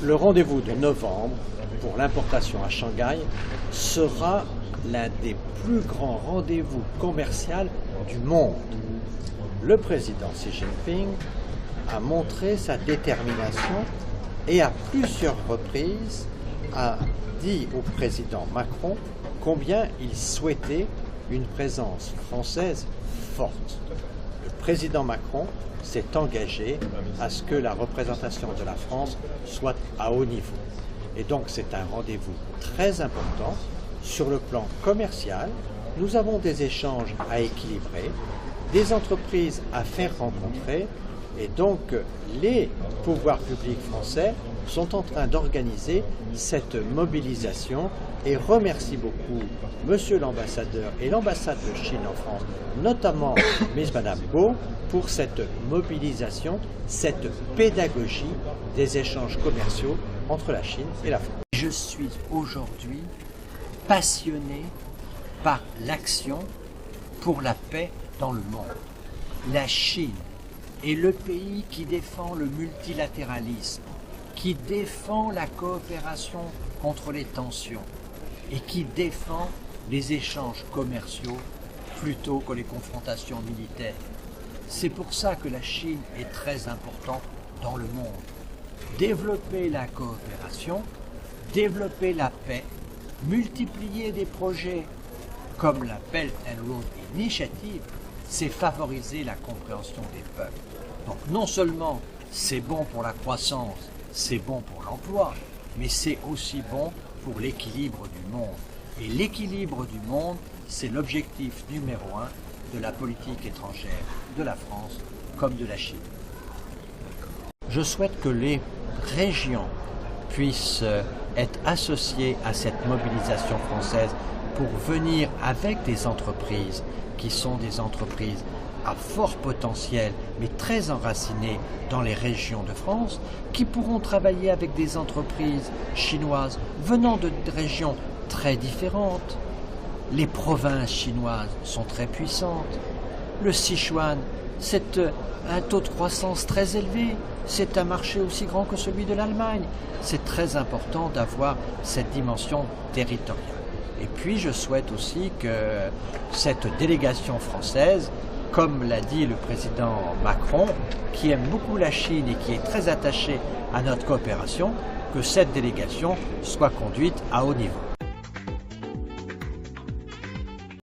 Le rendez-vous de novembre pour l'importation à Shanghai sera l'un des plus grands rendez-vous commerciaux du monde. Le président Xi Jinping a montré sa détermination et à plusieurs reprises a dit au président Macron combien il souhaitait une présence française forte. Le président Macron s'est engagé à ce que la représentation de la France soit à haut niveau. Et donc c'est un rendez-vous très important. Sur le plan commercial, nous avons des échanges à équilibrer, des entreprises à faire rencontrer, et donc les pouvoirs publics français sont en train d'organiser cette mobilisation et remercie beaucoup Monsieur l'ambassadeur et l'ambassade de Chine en France, notamment Madame Go, pour cette mobilisation, cette pédagogie des échanges commerciaux entre la Chine et la France. Je suis aujourd'hui passionné par l'action pour la paix dans le monde. La Chine est le pays qui défend le multilatéralisme, qui défend la coopération contre les tensions et qui défend les échanges commerciaux plutôt que les confrontations militaires. C'est pour ça que la Chine est très importante dans le monde. Développer la coopération, développer la paix, multiplier des projets comme la Belt and Road Initiative, c'est favoriser la compréhension des peuples. Donc non seulement c'est bon pour la croissance, c'est bon pour l'emploi, mais c'est aussi bon pour l'équilibre du monde. Et l'équilibre du monde, c'est l'objectif numéro 1 de la politique étrangère de la France comme de la Chine. Je souhaite que les régions puissent être associées à cette mobilisation française pour venir avec des entreprises qui sont des entreprises à fort potentiel, mais très enracinées dans les régions de France, qui pourront travailler avec des entreprises chinoises venant de régions très différentes. Les provinces chinoises sont très puissantes. Le Sichuan, c'est un taux de croissance très élevé. C'est un marché aussi grand que celui de l'Allemagne. C'est très important d'avoir cette dimension territoriale. Et puis je souhaite aussi que cette délégation française, comme l'a dit le président Macron, qui aime beaucoup la Chine et qui est très attaché à notre coopération, que cette délégation soit conduite à haut niveau.